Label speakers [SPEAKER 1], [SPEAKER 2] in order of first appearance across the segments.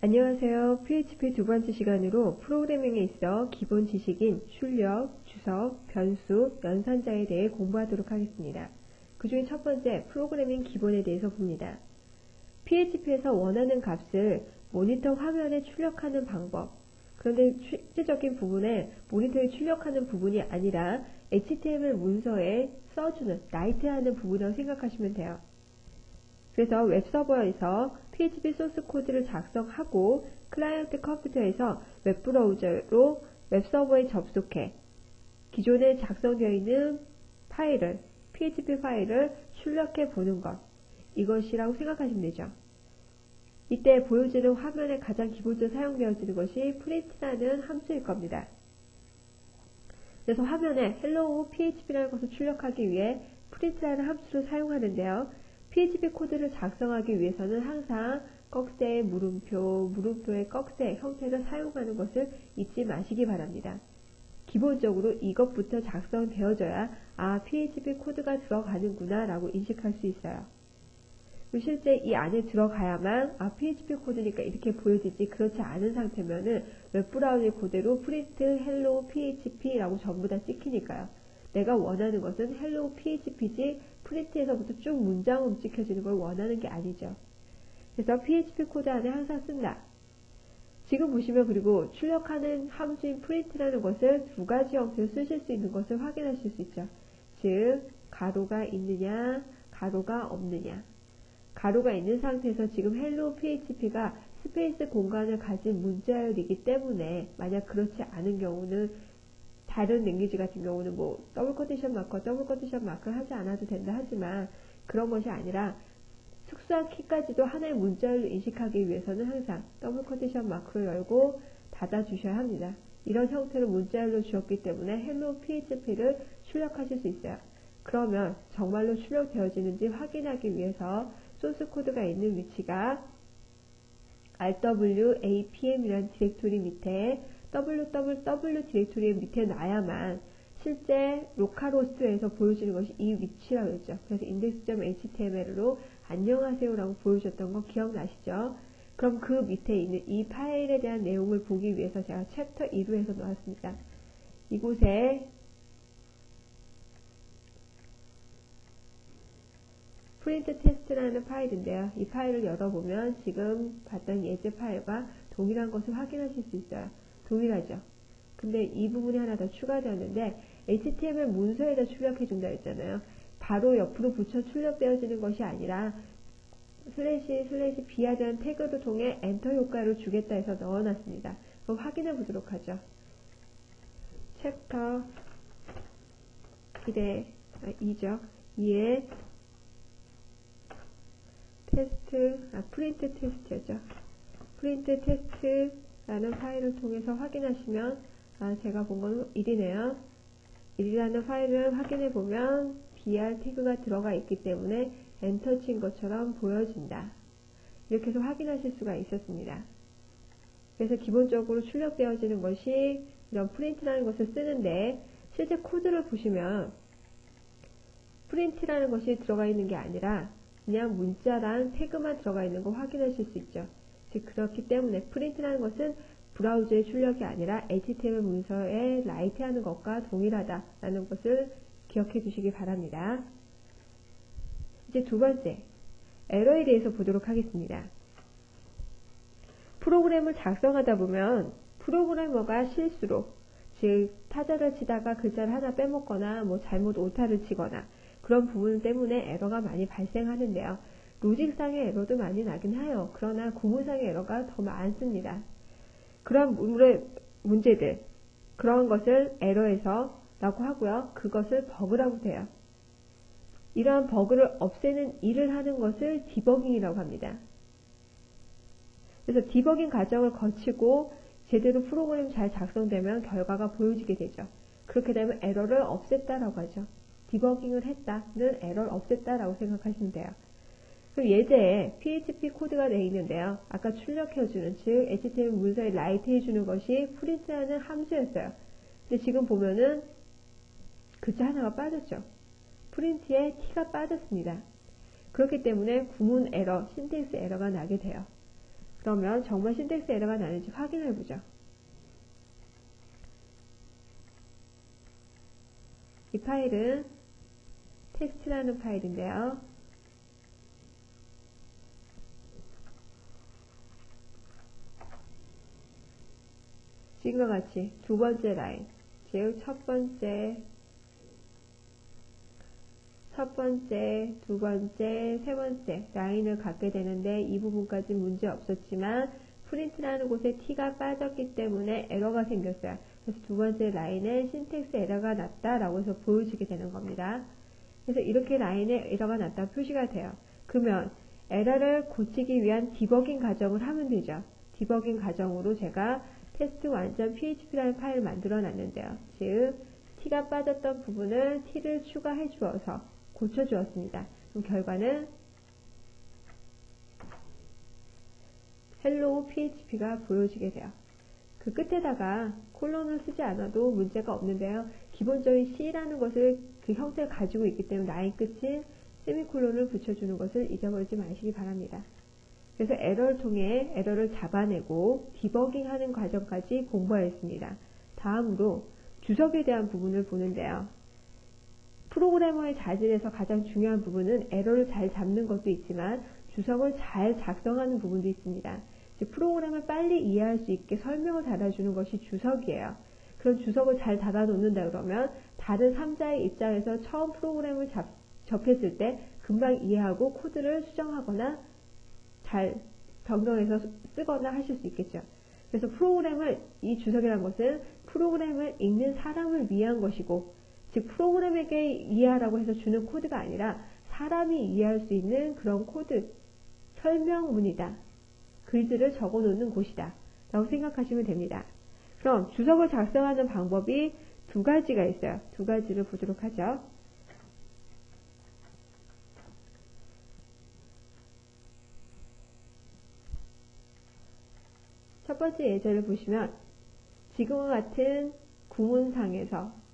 [SPEAKER 1] 안녕하세요. PHP 두 번째 시간으로 프로그래밍에 있어 기본 지식인 출력, 주석, 변수, 연산자에 대해 공부하도록 하겠습니다. 그 중에 첫 번째 프로그래밍 기본에 대해서 봅니다. PHP에서 원하는 값을 모니터 화면에 출력하는 방법. 그런데 실질적인 부분에 모니터에 출력하는 부분이 아니라 HTML 문서에 써주는, 라이트하는 부분이라고 생각하시면 돼요. 그래서 웹서버에서 PHP 소스 코드를 작성하고 클라이언트 컴퓨터에서 웹브라우저로 웹서버에 접속해 기존에 작성되어 있는 파일을, PHP 파일을 출력해 보는 것. 이것이라고 생각하시면 되죠. 이때 보여지는 화면에 가장 기본적으로 사용되어지는 것이 print라는 함수일 겁니다. 그래서 화면에 hello php라는 것을 출력하기 위해 print라는 함수를 사용하는데요. PHP 코드를 작성하기 위해서는 항상 꺽쇠, 물음표의 꺽쇠 형태를 사용하는 것을 잊지 마시기 바랍니다. 기본적으로 이것부터 작성되어져야 PHP 코드가 들어가는구나 라고 인식할 수 있어요. 실제 이 안에 들어가야만 PHP 코드니까 이렇게 보여지지, 그렇지 않은 상태면은 웹브라우저 그대로 print hello php라고 전부 다 찍히니까요. 내가 원하는 것은 hello php지 프린트에서부터 쭉 문장으로 찍혀지는 걸 원하는 게 아니죠. 그래서 PHP 코드 안에 항상 쓴다. 지금 보시면 그리고 출력하는 함수인 print라는 것을 두 가지 형태로 쓰실 수 있는 것을 확인하실 수 있죠. 즉 가로가 있느냐, 가로가 없느냐. 가로가 있는 상태에서 지금 hello php가 스페이스 공간을 가진 문자열이기 때문에, 만약 그렇지 않은 경우는 다른 랭귀지 같은 경우는 더블 코테이션 마크 하지 않아도 된다 하지만, 그런 것이 아니라 특수한 키까지도 하나의 문자열로 인식하기 위해서는 항상 더블 코테이션 마크를 열고 닫아 주셔야 합니다. 이런 형태로 문자열로 주었기 때문에 hello php를 출력하실 수 있어요. 그러면 정말로 출력되어지는지 확인하기 위해서 소스 코드가 있는 위치가 rwapm이라는 디렉토리 밑에 www 디렉토리 밑에 놔야만 실제 로컬호스트에서 보여지는 것이 이 위치라고 했죠. 그래서 index.html로 안녕하세요라고 보여줬던 거 기억나시죠? 그럼 그 밑에 있는 이 파일에 대한 내용을 보기 위해서 제가 챕터 2로 해서 놓았습니다. 이곳에 프린트 테스트라는 파일인데요. 이 파일을 열어보면 지금 봤던 예제 파일과 동일한 것을 확인하실 수 있어요. 동일하죠. 근데 이 부분이 하나 더 추가되었는데 HTML 문서에다 출력해준다 했잖아요. 바로 옆으로 붙여 출력되어지는 것이 아니라 슬래시 b하자는 태그를 통해 엔터 효과를 주겠다 해서 넣어놨습니다. 그럼 확인해 보도록 하죠. 챕터 2죠. 2에 프린트 테스트죠. 프린트 테스트라는 파일을 통해서 확인하시면 제가 본 건 1이네요. 1이라는 파일을 확인해 보면 br 태그가 들어가 있기 때문에 엔터 친 것처럼 보여진다. 이렇게 해서 확인하실 수가 있었습니다. 그래서 기본적으로 출력되어지는 것이 이런 프린트라는 것을 쓰는데, 실제 코드를 보시면 프린트라는 것이 들어가 있는 게 아니라 그냥 문자랑 태그만 들어가 있는 거 확인하실 수 있죠. 즉 그렇기 때문에 프린트라는 것은 브라우저의 출력이 아니라 HTML 문서에 라이트하는 것과 동일하다라는 것을 기억해 주시기 바랍니다. 이제 두 번째, 에러에 대해서 보도록 하겠습니다. 프로그램을 작성하다 보면 프로그래머가 실수로, 즉 타자를 치다가 글자를 하나 빼먹거나 잘못 오타를 치거나 그런 부분 때문에 에러가 많이 발생하는데요. 로직상의 에러도 많이 나긴 해요. 그러나 구문상의 에러가 더 많습니다. 그런 문제들, 그런 것을 에러에서 라고 하고요. 그것을 버그라고 해요. 이러한 버그를 없애는 일을 하는 것을 디버깅이라고 합니다. 그래서 디버깅 과정을 거치고 제대로 프로그램이 잘 작성되면 결과가 보여지게 되죠. 그렇게 되면 에러를 없앴다라고 하죠. 디버깅을 했다는 에러를 없앴다라고 생각하시면 돼요. 그럼 예제에 PHP 코드가 되어 있는데요. 아까 출력해주는, 즉 HTML 문서에 라이트 해주는 것이 print라는 함수였어요. 근데 지금 보면은 글자 하나가 빠졌죠. 프린트에 t가 빠졌습니다. 그렇기 때문에 구문 에러, 신텍스 에러가 나게 돼요. 그러면 정말 신텍스 에러가 나는지 확인해 보죠. 이 파일은 텍스트라는 파일인데요. 지금과 같이 두 번째 라인, 즉 첫 번째, 두 번째, 세 번째 라인을 갖게 되는데 이 부분까지 문제 없었지만 프린트라는 곳에 T가 빠졌기 때문에 에러가 생겼어요. 그래서 두 번째 라인에 신텍스 에러가 났다라고 해서 보여지게 되는 겁니다. 그래서 이렇게 라인에 에러가 났다 표시가 돼요. 그러면 에러를 고치기 위한 디버깅 과정을 하면 되죠. 디버깅 과정으로 제가 test1.php라는 파일을 만들어 놨는데요. 즉 T가 빠졌던 부분을 T를 추가해 주어서 고쳐 주었습니다. 그럼 결과는 hello php가 보여지게 돼요. 그 끝에다가 콜론을 쓰지 않아도 문제가 없는데요. 기본적인 C라는 것을 그 형태를 가지고 있기 때문에 라인 끝인 세미콜론을 붙여주는 것을 잊어버리지 마시기 바랍니다. 그래서 에러를 통해 에러를 잡아내고 디버깅하는 과정까지 공부하였습니다. 다음으로 주석에 대한 부분을 보는데요. 프로그래머의 자질에서 가장 중요한 부분은 에러를 잘 잡는 것도 있지만 주석을 잘 작성하는 부분도 있습니다. 즉 프로그램을 빨리 이해할 수 있게 설명을 달아주는 것이 주석이에요. 그런 주석을 잘 달아놓는다 그러면 다른 3자의 입장에서 처음 프로그램을 접했을 때 금방 이해하고 코드를 수정하거나 잘 변경해서 쓰거나 하실 수 있겠죠. 그래서 이 주석이라는 것은 프로그램을 읽는 사람을 위한 것이고, 즉 프로그램에게 이해하라고 해서 주는 코드가 아니라 사람이 이해할 수 있는 그런 코드, 설명문이다. 글들을 적어 놓는 곳이다. 라고 생각하시면 됩니다. 그럼 주석을 작성하는 방법이 두 가지가 있어요. 두 가지를 보도록 하죠. 첫 번째 예제를 보시면 지금과 같은 구문상에서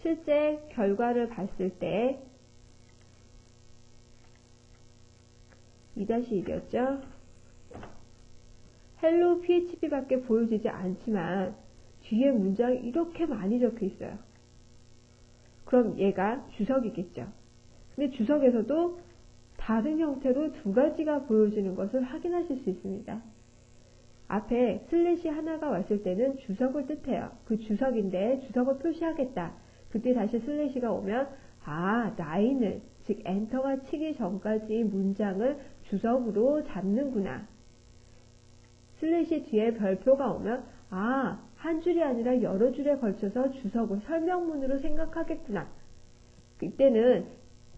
[SPEAKER 1] 실제 결과를 봤을 때 2-1이었죠. hello php밖에 보여지지 않지만 뒤에 문장이 이렇게 많이 적혀 있어요. 그럼 얘가 주석이겠죠. 근데 주석에서도 다른 형태로 두 가지가 보여지는 것을 확인하실 수 있습니다. 앞에 슬래시 하나가 왔을 때는 주석을 뜻해요. 그 주석인데 주석을 표시하겠다. 그때 다시 슬래시가 오면 라인을, 즉 엔터가 치기 전까지 문장을 주석으로 잡는구나. 슬래시 뒤에 별표가 오면 한 줄이 아니라 여러 줄에 걸쳐서 주석을 설명문으로 생각하겠구나. 그때는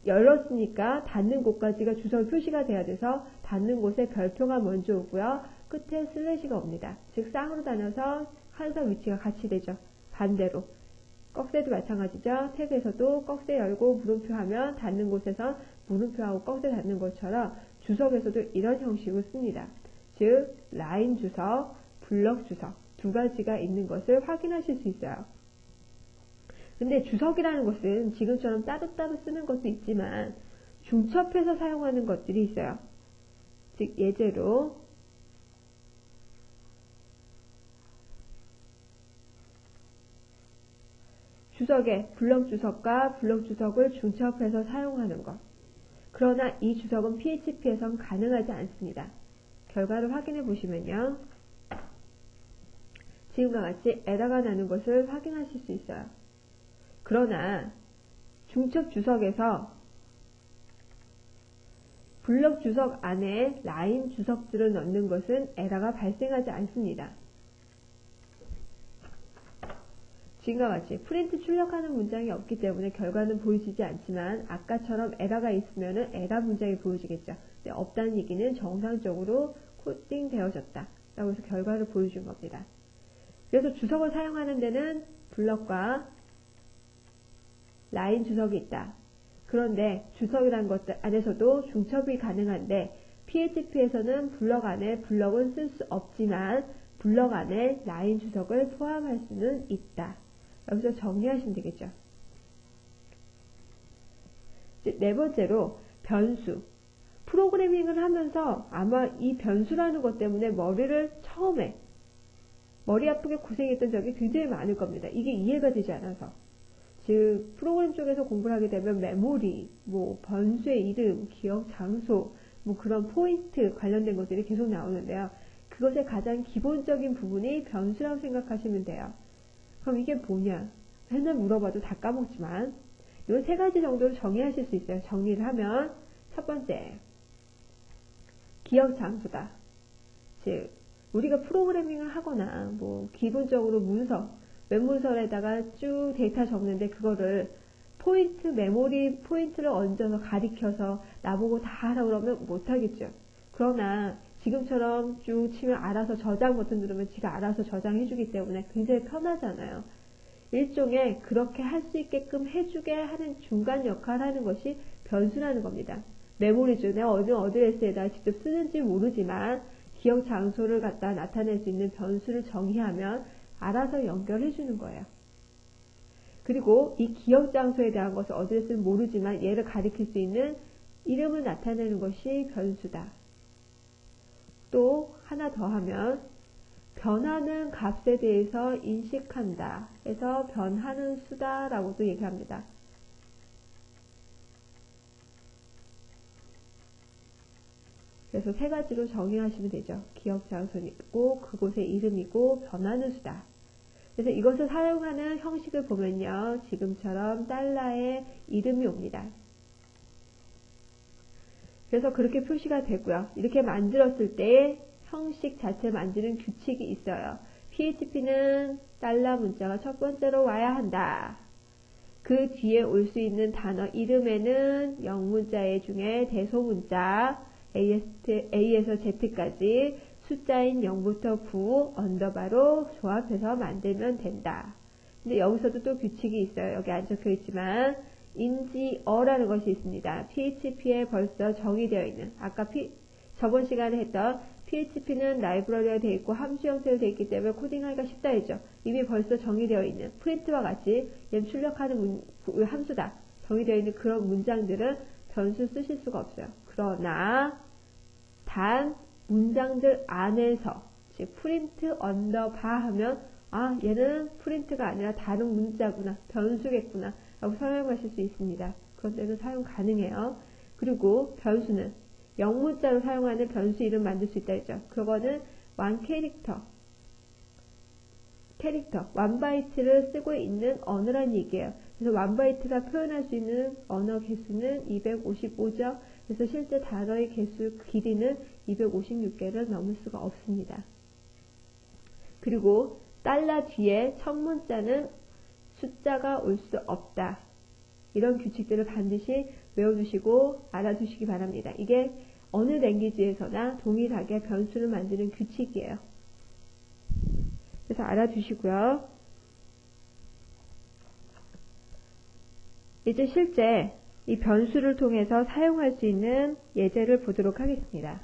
[SPEAKER 1] 열었으니까 닫는 곳까지가 주석 표시가 돼야 돼서 닫는 곳에 별표가 먼저 오고요. 끝에 슬래시가 옵니다. 즉 쌍으로 다녀서 한석 위치가 같이 되죠. 반대로 꺽쇠도 마찬가지죠. 탭에서도 꺽쇠 열고 물음표 하면 닫는 곳에선 물음표하고 꺽쇠 닫는 것처럼 주석에서도 이런 형식을 씁니다. 즉 라인 주석, 블럭 주석 두 가지가 있는 것을 확인하실 수 있어요. 근데 주석이라는 것은 지금처럼 따로따로 쓰는 것도 있지만 중첩해서 사용하는 것들이 있어요. 즉 예제로 주석에 블럭 주석과 블럭 주석을 중첩해서 사용하는 것. 그러나 이 주석은 PHP에선 가능하지 않습니다. 결과를 확인해 보시면요. 지금과 같이 에러가 나는 것을 확인하실 수 있어요. 그러나 중첩 주석에서 블럭 주석 안에 라인 주석들을 넣는 것은 에러가 발생하지 않습니다. 지금과 같이 프린트 출력하는 문장이 없기 때문에 결과는 보여지지 않지만 아까처럼 에러가 있으면 에러 문장이 보여지겠죠. 근데 없다는 얘기는 정상적으로 코딩 되어졌다 라고 해서 결과를 보여준 겁니다. 그래서 주석을 사용하는 데는 블럭과 라인 주석이 있다. 그런데 주석이라는 것 안에서도 중첩이 가능한데 PHP에서는 블럭 안에 블럭은 쓸 수 없지만 블럭 안에 라인 주석을 포함할 수는 있다. 여기서 정리하시면 되겠죠. 네 번째로 변수. 프로그래밍을 하면서 아마 이 변수라는 것 때문에 처음에 머리 아프게 고생했던 적이 굉장히 많을 겁니다. 이게 이해가 되지 않아서. 즉 프로그램 쪽에서 공부를 하게 되면 메모리, 뭐 변수의 이름, 기억, 장소, 뭐 그런 포인트 관련된 것들이 계속 나오는데요. 그것의 가장 기본적인 부분이 변수라고 생각하시면 돼요. 그럼 이게 뭐냐? 맨날 물어봐도 다 까먹지만 이 세 가지 정도로 정의하실 수 있어요. 정리를 하면 첫 번째, 기억 장소다. 즉 우리가 프로그래밍을 하거나 뭐 기본적으로 웹문서에다가 쭉 데이터 적는데 그거를 메모리 포인트를 얹어서 가리켜서 나보고 다 하라 그러면 못하겠죠. 그러나 지금처럼 쭉 치면 알아서 저장 버튼 누르면 지가 알아서 저장해주기 때문에 굉장히 편하잖아요. 일종의 그렇게 할 수 있게끔 해주게 하는 중간 역할을 하는 것이 변수라는 겁니다. 메모리죠. 내가 어느 어드레스에다 직접 쓰는지 모르지만 기억 장소를 갖다 나타낼 수 있는 변수를 정의하면 알아서 연결해 주는 거예요. 그리고 이 기억 장소에 대한 것을 어드레스는 모르지만 얘를 가리킬 수 있는 이름을 나타내는 것이 변수다. 또 하나 더 하면 변하는 값에 대해서 인식한다 해서 변하는 수다 라고도 얘기합니다. 그래서 세 가지로 정의하시면 되죠. 기억 장소이고 그곳의 이름이고 변하는 수다. 그래서 이것을 사용하는 형식을 보면요. 지금처럼 달러의 이름이 옵니다. 그래서 그렇게 표시가 되고요. 이렇게 만들었을 때 형식 자체를 만드는 규칙이 있어요. PHP는 달러 문자가 첫 번째로 와야 한다. 그 뒤에 올 수 있는 단어 이름에는 영문자 중에 대소문자 A에서 Z까지 숫자인 0부터 9 언더바로 조합해서 만들면 된다. 근데 여기서도 또 규칙이 있어요. 여기 안 적혀 있지만 인지어라는 것이 있습니다. PHP에 벌써 정의되어 있는 아까 저번 시간에 했던 PHP는 라이브러리가 되어 있고 함수 형태로 되어 있기 때문에 코딩하기가 쉽다 했죠. 이미 벌써 정의되어 있는 프린트와 같이 얘는 출력하는 함수다. 정의되어 있는 그런 문장들은 변수 쓰실 수가 없어요. 그러나 단 문장들 안에서 즉 프린트 언더바 하면 얘는 프린트가 아니라 다른 문자구나 변수겠구나 라고 사용하실 수 있습니다. 그런 데는 사용 가능해요. 그리고 변수는 영문자로 사용하는 변수 이름 만들 수 있다 했죠. 그거는 one 바이트를 쓰고 있는 언어란 얘기예요. 그래서 one 바이트가 표현할 수 있는 언어 개수는 255죠. 그래서 실제 단어의 개수 길이는 256개를 넘을 수가 없습니다. 그리고 달러 뒤에 첫 문자는 숫자가 올 수 없다. 이런 규칙들을 반드시 외워두시고 알아두시기 바랍니다. 이게 어느 랭귀지에서나 동일하게 변수를 만드는 규칙이에요. 그래서 알아두시고요. 이제 실제 이 변수를 통해서 사용할 수 있는 예제를 보도록 하겠습니다.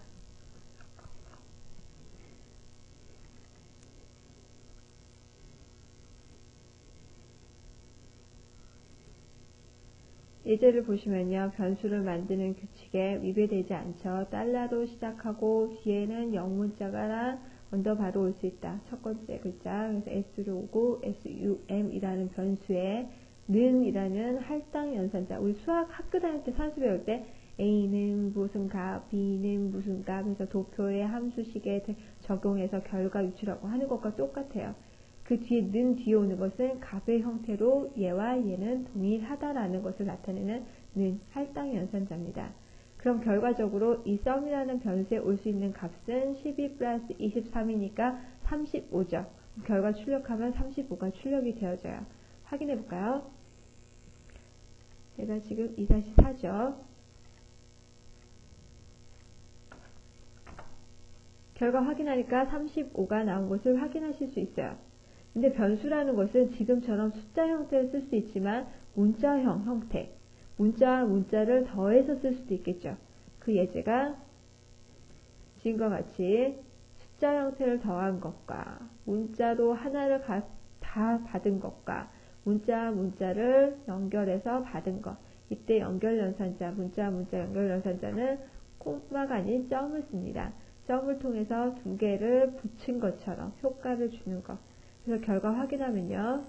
[SPEAKER 1] 예제를 보시면요. 변수를 만드는 규칙에 위배되지 않죠. 달러로 시작하고 뒤에는 영문자가 언더바로 올 수 있다. 첫 번째 글자. 그래서 S로 오고 SUM이라는 변수에 는이라는 할당 연산자. 우리 수학 학교 다닐 때 산수 배울 때 A는 무슨 값, B는 무슨 값 해서 도표의 함수식에 적용해서 결과 유출하고 하는 것과 똑같아요. 그 뒤에 는 뒤에 오는 것은 값의 형태로 얘와 얘는 동일하다라는 것을 나타내는 는 할당 연산자입니다. 그럼 결과적으로 이 썸이라는 변수에 올 수 있는 값은 12 플러스 23이니까 35죠. 결과 출력하면 35가 출력이 되어져요. 확인해 볼까요? 얘가 지금 2-4죠. 결과 확인하니까 35가 나온 것을 확인하실 수 있어요. 근데 변수라는 것은 지금처럼 숫자 형태를 쓸 수 있지만 문자형 형태, 문자와 문자를 더해서 쓸 수도 있겠죠. 그 예제가 지금과 같이 숫자 형태를 더한 것과 문자로 하나를 다 받은 것과 문자와 문자를 연결해서 받은 것. 이때 연결연산자, 문자와 문자 연결연산자는 콤마가 아닌 점을 씁니다. 점을 통해서 두 개를 붙인 것처럼 효과를 주는 것. 그래서 결과 확인하면요.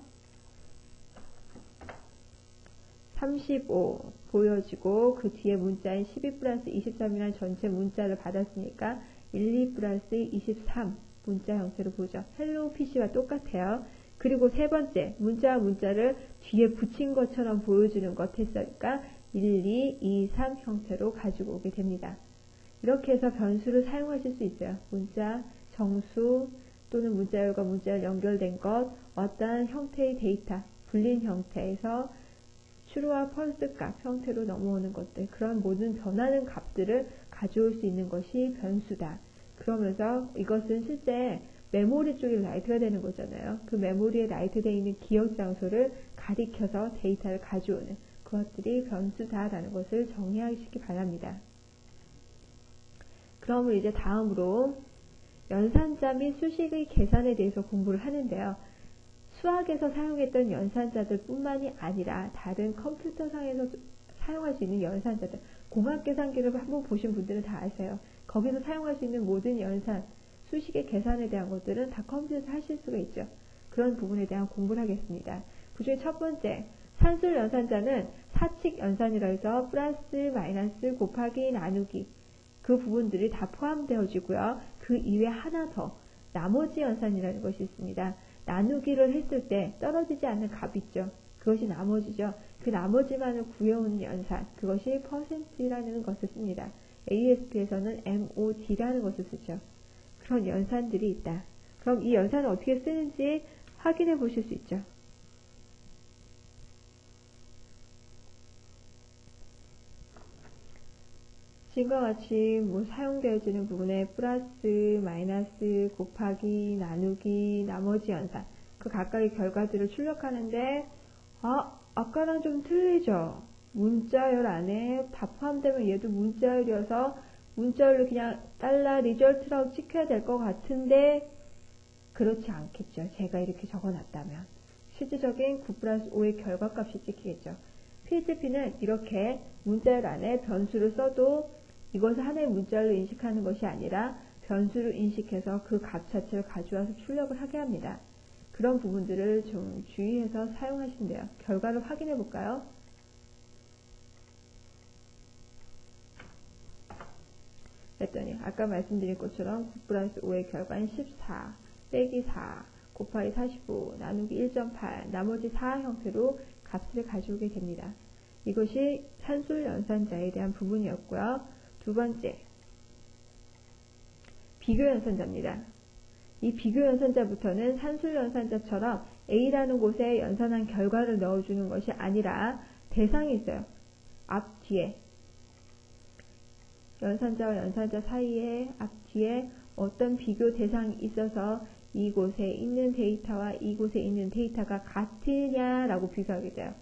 [SPEAKER 1] 35 보여지고 그 뒤에 문자인 12 플러스 23이라는 전체 문자를 받았으니까 12 플러스 23 문자 형태로 보죠. 헬로우 PC와 똑같아요. 그리고 세 번째 문자와 문자를 뒤에 붙인 것처럼 보여주는 것 했으니까 1, 2, 2, 3 형태로 가지고 오게 됩니다. 이렇게 해서 변수를 사용하실 수 있어요. 문자, 정수 또는 문자열과 문자열 연결된 것, 어떠한 형태의 데이터, 불린 형태에서 true와 false 값 형태로 넘어오는 것들, 그런 모든 변하는 값들을 가져올 수 있는 것이 변수다. 그러면서 이것은 실제 메모리 쪽에 라이트가 되는 거잖아요. 그 메모리에 라이트 되어 있는 기억 장소를 가리켜서 데이터를 가져오는 그것들이 변수다라는 것을 정리하시기 바랍니다. 그럼 이제 다음으로 연산자 및 수식의 계산에 대해서 공부를 하는데요. 수학에서 사용했던 연산자들 뿐만이 아니라 다른 컴퓨터상에서 사용할 수 있는 연산자들, 공학계산기를 한번 보신 분들은 다 아세요. 거기서 사용할 수 있는 모든 연산, 수식의 계산에 대한 것들은 다 컴퓨터에서 하실 수가 있죠. 그런 부분에 대한 공부를 하겠습니다. 그 중에 첫 번째, 산술 연산자는 사칙 연산이라 해서 플러스, 마이너스, 곱하기, 나누기 그 부분들이 다 포함되어지고요. 그 이외에 하나 더 나머지 연산이라는 것이 있습니다. 나누기를 했을 때 떨어지지 않는 값 있죠. 그것이 나머지죠. 그 나머지만을 구해오는 연산, 그것이 퍼센트라는 것을 씁니다. ASP에서는 MOD라는 것을 쓰죠. 그런 연산들이 있다. 그럼 이 연산을 어떻게 쓰는지 확인해 보실 수 있죠. 지금과 같이 사용되어지는 부분에 플러스, 마이너스, 곱하기, 나누기, 나머지 연산 그 각각의 결과들을 출력하는데 아까랑 좀 틀리죠. 문자열 안에 다 포함되면 얘도 문자열이어서 문자열로 그냥 달러 리절트라고 찍혀야 될 것 같은데 그렇지 않겠죠. 제가 이렇게 적어놨다면 실질적인 9 플러스 5의 결과값이 찍히겠죠. PHP는 이렇게 문자열 안에 변수를 써도 이것을 하나의 문자열로 인식하는 것이 아니라 변수를 인식해서 그 값 자체를 가져와서 출력을 하게 합니다. 그런 부분들을 좀 주의해서 사용하시면 돼요. 결과를 확인해 볼까요? 그랬더니 아까 말씀드린 것처럼 9 플러스 5의 결과는 14 빼기 4 곱하기 45 나누기 1.8 나머지 4 형태로 값을 가져오게 됩니다. 이것이 산술 연산자에 대한 부분이었고요. 두 번째, 비교 연산자입니다. 이 비교 연산자부터는 산술 연산자처럼 A라는 곳에 연산한 결과를 넣어주는 것이 아니라 대상이 있어요. 앞, 뒤에. 연산자와 연산자 사이에 앞, 뒤에 어떤 비교 대상이 있어서 이곳에 있는 데이터와 이곳에 있는 데이터가 같으냐라고 비교하게 돼요.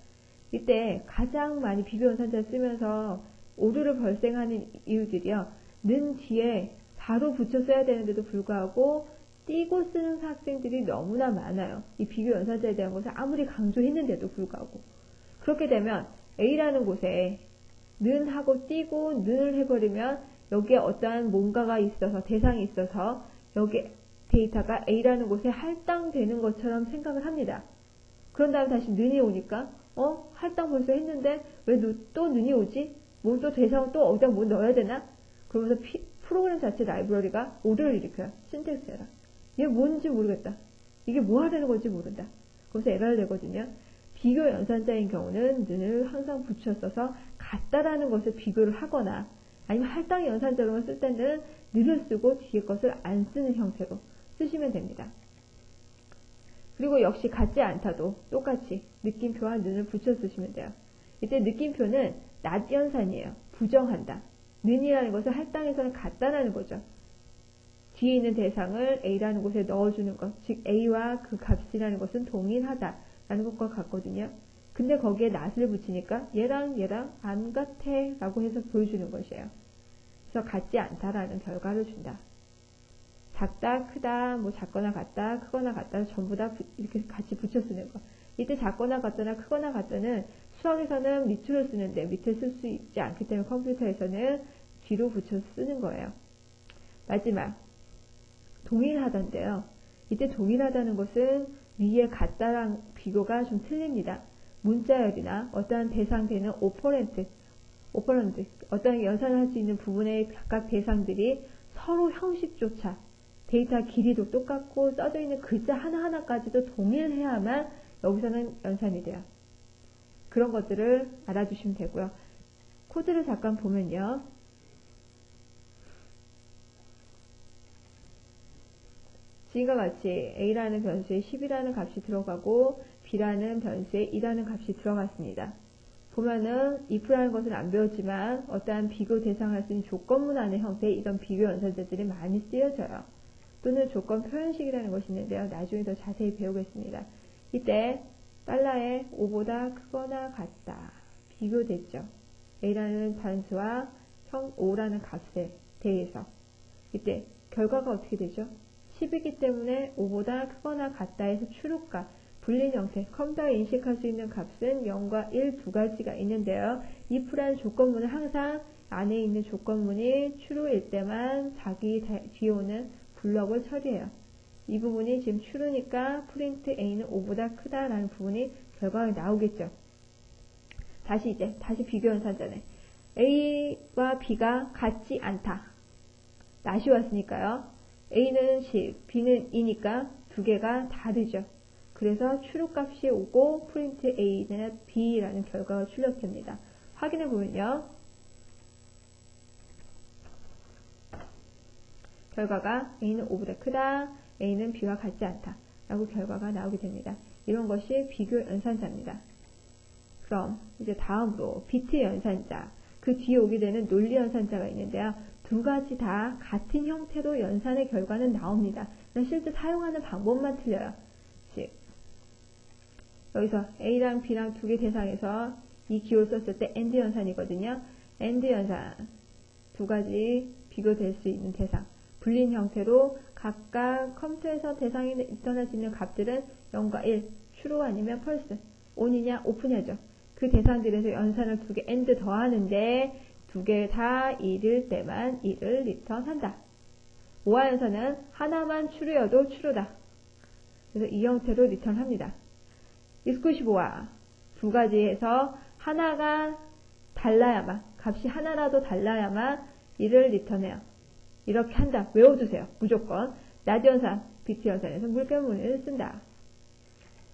[SPEAKER 1] 이때 가장 많이 비교 연산자를 쓰면서 오류를 발생하는 이유들이요. 는 뒤에 바로 붙여 써야 되는데도 불구하고 띄고 쓰는 학생들이 너무나 많아요. 이 비교 연산자에 대한 것을 아무리 강조했는데도 불구하고. 그렇게 되면 A라는 곳에 는 하고 띄고 는을 해버리면 여기에 어떠한 뭔가가 있어서 대상이 있어서 여기 데이터가 A라는 곳에 할당되는 것처럼 생각을 합니다. 그런 다음에 다시 는이 오니까 할당 벌써 했는데 왜 또 는이 오지? 뭐 또 대상을 또 어디다 뭐 넣어야 되나? 그러면서 프로그램 자체 라이브러리가 오류를 일으켜요. 신텍스 에러. 얘 뭔지 모르겠다. 이게 뭐 하려는 건지 모른다. 그래서 에러를 내거든요. 비교 연산자인 경우는 는을 항상 붙여 써서 같다라는 것을 비교를 하거나 아니면 할당 연산자로만 쓸 때는 는을 쓰고 뒤에 것을 안 쓰는 형태로 쓰시면 됩니다. 그리고 역시 같지 않다도 똑같이 느낌표와 는을 붙여 쓰시면 돼요. 이때 느낌표는 낫 연산이에요. 부정한다. 는이라는 것은 할당에서는 같다라는 거죠. 뒤에 있는 대상을 A라는 곳에 넣어주는 것, 즉 A와 그 값이라는 것은 동일하다라는 것과 같거든요. 근데 거기에 낫을 붙이니까 얘랑 안 같아 라고 해서 보여주는 것이에요. 그래서 같지 않다라는 결과를 준다. 작다, 크다, 작거나 같다, 크거나 같다 전부 다 이렇게 같이 붙여 쓰는 거. 이때 작거나 같거나 크거나 같다는 수학에서는 밑으로 쓰는데 밑에 쓸 수 있지 않기 때문에 컴퓨터에서는 뒤로 붙여서 쓰는 거예요. 마지막, 동일하다인데요. 이때 동일하다는 것은 위에 같다랑 비교가 좀 틀립니다. 문자열이나 어떠한 대상되는 오퍼런트, 어떤 연산을 할 수 있는 부분의 각각 대상들이 서로 형식조차 데이터 길이도 똑같고 써져 있는 글자 하나하나까지도 동일해야만 여기서는 연산이 돼요. 그런 것들을 알아두시면 되고요. 코드를 잠깐 보면요. 지금과 같이 A라는 변수에 10이라는 값이 들어가고 B라는 변수에 2라는 값이 들어갔습니다. 보면은 if라는 것은 안 배웠지만 어떠한 비교 대상할 수 있는 조건문 안의 형태의 이런 비교 연산자들이 많이 쓰여져요. 또는 조건 표현식이라는 것이 있는데요. 나중에 더 자세히 배우겠습니다. 이때 달러의 5보다 크거나 같다. 비교됐죠. A라는 변수와 5라는 값에 대해서. 이때 결과가 어떻게 되죠? 10이기 때문에 5보다 크거나 같다 해서 추루값, 불린 형태, 컴퓨터가 인식할 수 있는 값은 0과 1 두 가지가 있는데요. if라는 조건문은 항상 안에 있는 조건문이 true일 때만 자기 뒤에 오는 블럭을 처리해요. 이 부분이 지금 true니까 print a는 5보다 크다라는 부분이 결과가 나오겠죠. 다시 비교 연산자네. a와 b가 같지 않다. 낫이 왔으니까요. a는 10, b는 2니까 두 개가 다르죠. 그래서 true 값이 오고 print a는 b라는 결과가 출력됩니다. 확인해 보면요. 결과가 a는 5보다 크다, a는 b와 같지 않다 라고 결과가 나오게 됩니다. 이런 것이 비교 연산자입니다. 그럼 이제 다음으로 비트 연산자, 그 뒤에 오게 되는 논리 연산자가 있는데요. 두 가지 다 같은 형태로 연산의 결과는 나옵니다. 실제 사용하는 방법만 틀려요. 즉, 여기서 A랑 B랑 두 개 대상에서 이 기호를 썼을 때 AND 연산이거든요. AND 연산, 두 가지 비교될 수 있는 대상. 불린 형태로 각각 컴퓨터에서 대상이 나타날 수 있는 값들은 0과 1, true 아니면 false, on이냐 open이냐죠. 그 대상들에서 연산을 두 개 AND 더하는데 두 개 다 1일 때만 1을 리턴한다. 오화 연산은 하나만 true여도 true다. 그래서 이 형태로 리턴합니다. 익스클루시브와 두 가지에서 하나가 달라야만, 값이 하나라도 달라야만 1을 리턴해요. 이렇게 한다. 외워두세요. 무조건. 나드 연산, 비트 연산에서 물결무늬를 쓴다.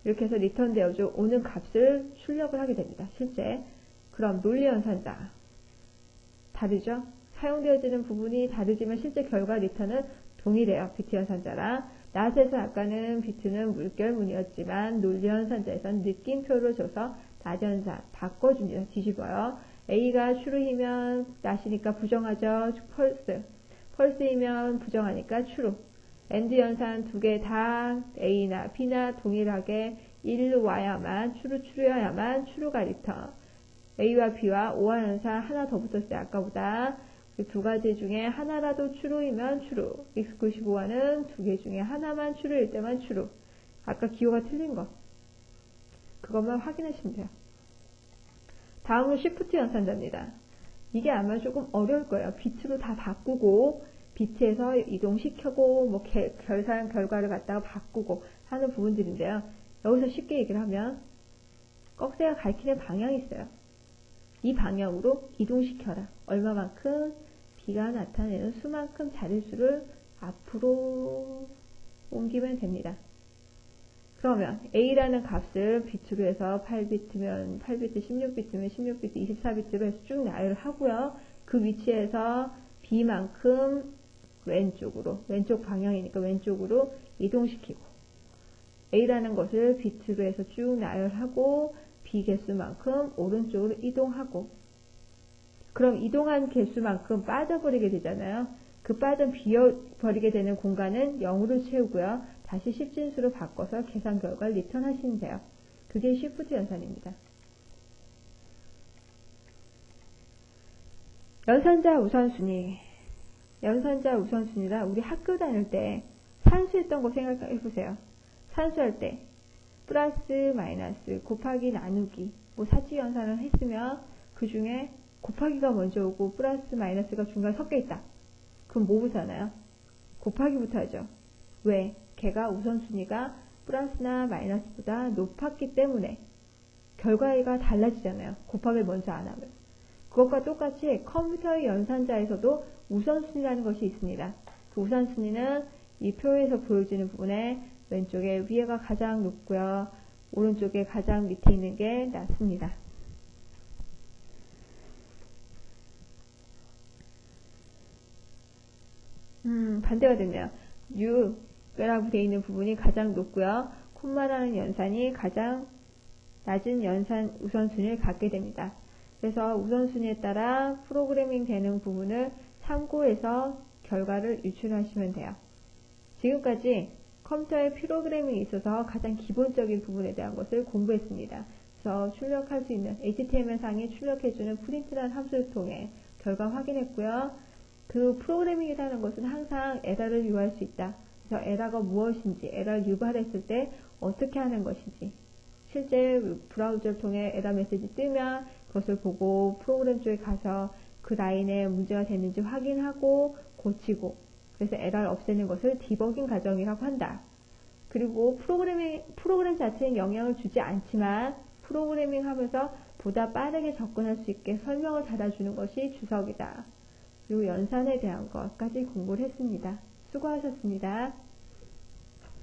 [SPEAKER 1] 이렇게 해서 리턴되어져 오는 값을 출력을 하게 됩니다. 실제. 그럼 논리 연산자. 다르죠? 사용되어지는 부분이 다르지만 실제 결과 리턴은 동일해요. 비트 연산자랑. 낫에서 아까는 비트는 물결무늬였지만 논리 연산자에서는 느낌표를 줘서 나드 연산 바꿔줍니다. 뒤집어요. A가 true이면 낫이니까 부정하죠. false이면 부정하니까 true. AND 연산 두 개 다 A나 B나 동일하게 1로 와야만 true여야만 true가 리턴. A와 B와 오화 연산 하나 더 붙었어요. 아까보다. 두 가지 중에 하나라도 true이면 true. exclusive와는 두 개 중에 하나만 true일 때만 true. 아까 기호가 틀린 거. 그것만 확인하시면 돼요. 다음은 shift 연산자입니다. 이게 아마 조금 어려울 거예요. 비트로 다 바꾸고 비트에서 이동시켜고 뭐 결산 결과를 갖다가 바꾸고 하는 부분들인데요. 여기서 쉽게 얘기를 하면 꺽쇠가 가리키는 방향이 있어요. 이 방향으로 이동시켜라. 얼마만큼 B가 나타내는 수만큼 자릿수를 앞으로 옮기면 됩니다. 그러면 A라는 값을 비트로 해서 8비트면 8비트, 16비트면 16비트, 24비트로 해서 쭉 나열을 하고요. 그 위치에서 B만큼 왼쪽으로, 왼쪽 방향이니까 왼쪽으로 이동시키고 A라는 것을 비트로 해서 쭉 나열하고 B 개수만큼 오른쪽으로 이동하고 그럼 이동한 개수만큼 빠져버리게 되잖아요. 그 비어버리게 되는 공간은 0으로 채우고요. 다시 10진수로 바꿔서 계산 결과를 리턴하시면 돼요. 그게 shift 연산입니다. 연산자 우선순위. 연산자 우선순위라 우리 학교 다닐 때 산수했던 거 생각해보세요. 산수할 때 플러스, 마이너스, 곱하기, 나누기 뭐 사지 연산을 했으면 그 중에 곱하기가 먼저 오고 플러스 마이너스가 중간에 섞여 있다. 그럼 뭐부터 하나요? 곱하기부터 하죠. 왜? 걔가 우선순위가 플러스나 마이너스보다 높았기 때문에 결과가 달라지잖아요. 곱하기를 먼저 안 하면. 그것과 똑같이 컴퓨터의 연산자에서도 우선순위라는 것이 있습니다. 그 우선순위는 이 표에서 보여지는 부분에 왼쪽에 위에가 가장 높고요. 오른쪽에 가장 밑에 있는 게 낮습니다. 반대가 됐네요. U라고 되어 있는 부분이 가장 높고요. 콤마라는 연산이 가장 낮은 연산 우선순위를 갖게 됩니다. 그래서 우선순위에 따라 프로그래밍 되는 부분을 참고해서 결과를 유출하시면 돼요. 지금까지 컴퓨터의 프로그래밍에 있어서 가장 기본적인 부분에 대한 것을 공부했습니다. 그래서 출력할 수 있는 HTML상에 출력해주는 프린트라는 함수를 통해 결과 확인했고요. 그 프로그래밍이라는 것은 항상 에러를 유발할 수 있다. 그래서 에러가 무엇인지, 에러를 유발했을 때 어떻게 하는 것인지, 실제 브라우저를 통해 에러 메시지 뜨면 그것을 보고 프로그램 쪽에 가서 그 라인에 문제가 됐는지 확인하고 고치고, 그래서 에러를 없애는 것을 디버깅 과정이라고 한다. 그리고 프로그램 자체는 영향을 주지 않지만 프로그래밍 하면서 보다 빠르게 접근할 수 있게 설명을 달아주는 것이 주석이다. 그리고 연산에 대한 것까지 공부를 했습니다. 수고하셨습니다.